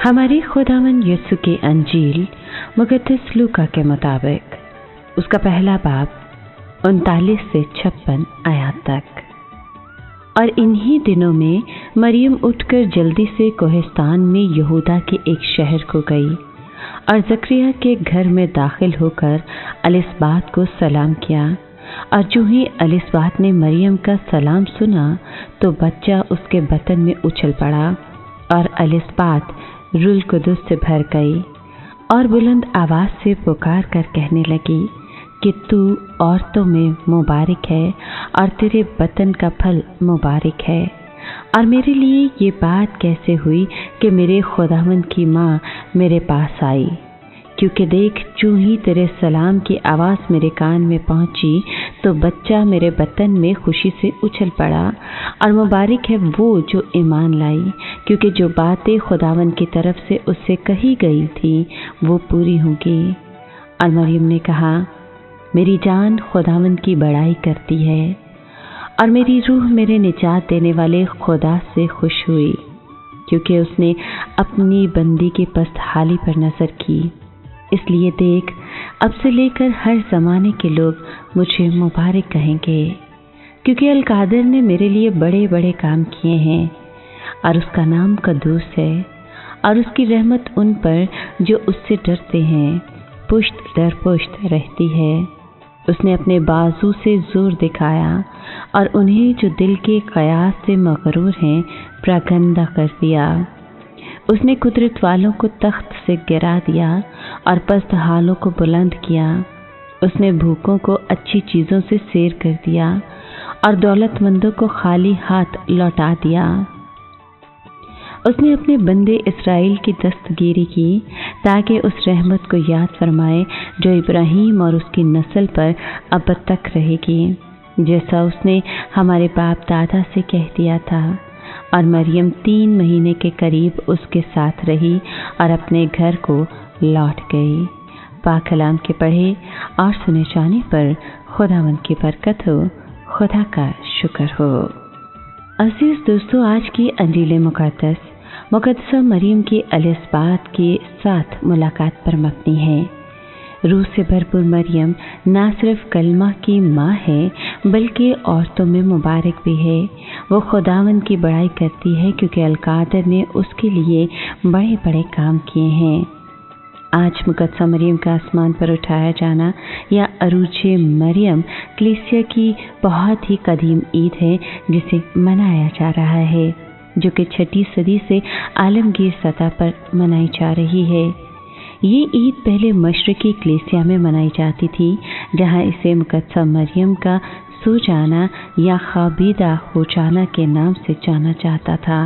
हमारी खुदावंद यीशु की अंजील मुक़द्दस लूका के मुताबिक उसका पहला बाब 39 से 56 आयत तक। और इन्हीं दिनों में मरियम उठकर जल्दी से कोहिस्तान में यहूदा के एक शहर को गई और जकरिया के घर में दाखिल होकर एलिसबात को सलाम किया। और जो ही एलिसबात ने मरियम का सलाम सुना तो बच्चा उसके बतन में उछल पड़ा और एलिसबात रूह कुदस से भर गई और बुलंद आवाज़ से पुकार कर कहने लगी कि तू औरतों में मुबारक है और तेरे बतन का फल मुबारक है। और मेरे लिए ये बात कैसे हुई कि मेरे खुदावंद की माँ मेरे पास आई, क्योंकि देख जो ही तेरे सलाम की आवाज़ मेरे कान में पहुँची तो बच्चा मेरे बतन में खुशी से उछल पड़ा। और मुबारक है वो जो ईमान लाई, क्योंकि जो बातें खुदावंद की तरफ से उससे कही गई थी वो पूरी होंगी। और मरियम ने कहा, मेरी जान खुदावंद की बड़ाई करती है और मेरी रूह मेरे निजात देने वाले खुदा से खुश हुई, क्योंकि उसने अपनी बंदी की पस्तहाली पर नज़र की। इसलिए देख, अब से लेकर हर ज़माने के लोग मुझे मुबारक कहेंगे, क्योंकि अलकादर ने मेरे लिए बड़े बड़े काम किए हैं और उसका नाम कद्दूस है। और उसकी रहमत उन पर जो उससे डरते हैं पुश्त दर पुश्त रहती है। उसने अपने बाजू से जोर दिखाया और उन्हें जो दिल के क़यास से मगरूर हैं प्रागंदा कर दिया। उसने कुदरत वालों को तख्त से गिरा दिया और पस्त हालों को बुलंद किया। उसने भूखों को अच्छी चीज़ों से सैर कर दिया और दौलतमंदों को खाली हाथ लौटा दिया। उसने अपने बंदे इसराइल की दस्तगीरी की ताकि उस रहमत को याद फरमाए जो इब्राहीम और उसकी नस्ल पर अब तक रहेगी, जैसा उसने हमारे बाप दादा से कह दिया था। और मरियम 3 महीने के करीब उसके साथ रही और अपने घर को लौट गई। पाक कलाम के पढ़े और सुने जाने पर खुदावंद की बरकत हो, खुदा का शुक्र हो। अजीज दोस्तों, आज की अंजील मुक़द्दसा मरियम की एलिसबात के साथ मुलाकात पर मबनी है। रूह से भरपूर मरियम ना सिर्फ कलमा की माँ है बल्कि औरतों में मुबारक भी है। वो खुदावंद की बड़ाई करती है क्योंकि अलकादर ने उसके लिए बड़े बड़े काम किए हैं। आज मुक़द्दसा मरियम का आसमान पर उठाया जाना या अरूज मरियम कलीसिया की बहुत ही कदीम ईद है जिसे मनाया जा रहा है, जो कि 6वीं सदी से आलमगीर सतह पर मनाई जा रही है। ये ईद पहले मशरकी कलीसिया में मनाई जाती थी, जहाँ इसे मुक़द्दसा मरियम का सो जाना या ख़ाबीदा हो जाना के नाम से जाना जाता था।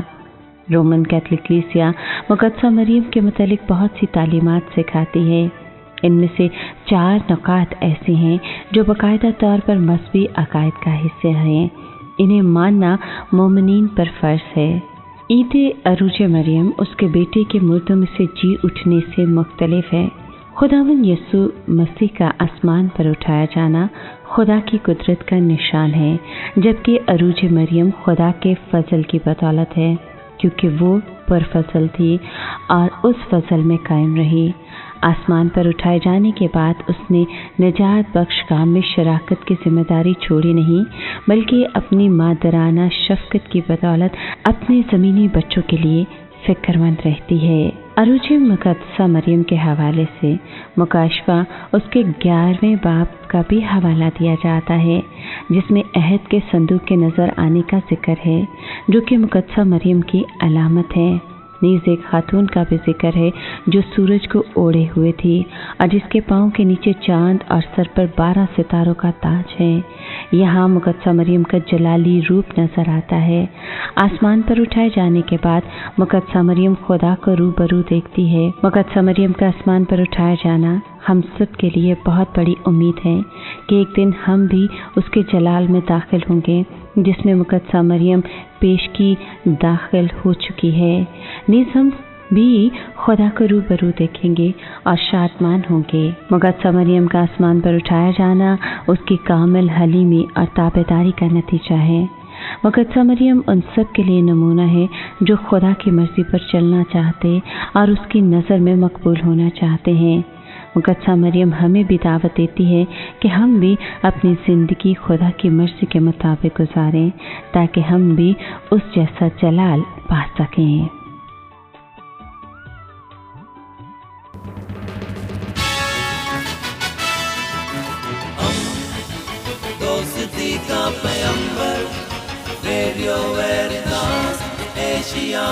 रोमन कैथोलिक कलीसिया मुक़द्दसा मरियम के मुतालिक बहुत सी तालीमात सिखाती है। इनमें से 4 नुकात ऐसे हैं जो बाकायदा तौर पर मज़हबी अकायद का हिस्सा हैं। इन्हें मानना मोमिनीन पर फ़र्ज़ है। ईद अरूज मरियम उसके बेटे के मुर्दों में से जी उठने से मुख्तलिफ है। खुदावंद यीशु मसीह का आसमान पर उठाया जाना खुदा की कुदरत का निशान है, जबकि अरूज मरियम खुदा के फजल की बदौलत है, क्योंकि वो परफजल थी और उस फजल में कायम रही। आसमान पर उठाए जाने के बाद उसने निजात बख्श काम में शराकत की जिम्मेदारी छोड़ी नहीं, बल्कि अपनी मादराना शफ़क़त की बदौलत अपने ज़मीनी बच्चों के लिए फ़िक्रमंद रहती है। अरूज मुक़द्दसा मरियम के हवाले से मुकाशवा उसके 11वें बाब का भी हवाला दिया जाता है, जिसमें अहद के संदूक के नज़र आने का जिक्र है, जो कि मुक़द्दसा मरियम की अलामत है। नीज़ एक खातून का भी जिक्र है जो सूरज को ओढ़े हुए थी और जिसके पाँव के नीचे चांद और सर पर 12 सितारों का ताज है। यहाँ मुक़द्दसा मरियम का जलाली रूप नज़र आता है। आसमान पर उठाए जाने के बाद मुक़द्दसा मरियम खुदा को रूबरू देखती है। मुक़द्दसा मरियम का आसमान पर उठाया जाना हम सब के लिए बहुत बड़ी उम्मीद है कि एक दिन हम भी उसके जलाल में दाखिल होंगे, जिसमें मुक़द्दसा मरियम पेशगी दाखिल हो चुकी है। नीज़ हम भी खुदा को रूबरू देखेंगे और शादमान होंगे। मुक़द्दसा मरियम का आसमान पर उठाया जाना उसकी कामिल हलीमी और ताबेदारी का नतीजा है। मुक़द्दसा मरियम उन सब के लिए नमूना है जो खुदा की मर्ज़ी पर चलना चाहते और उसकी नज़र में मकबूल होना चाहते हैं। मुक़द्दसा मरियम हमें भी दावत देती है कि हम भी अपनी ज़िंदगी खुदा की मर्ज़ी के मुताबिक गुजारें ताकि हम भी उस जैसा जलाल पा सकें। दोस्ती का पैगंबर, रेडियो वेरितास एशिया।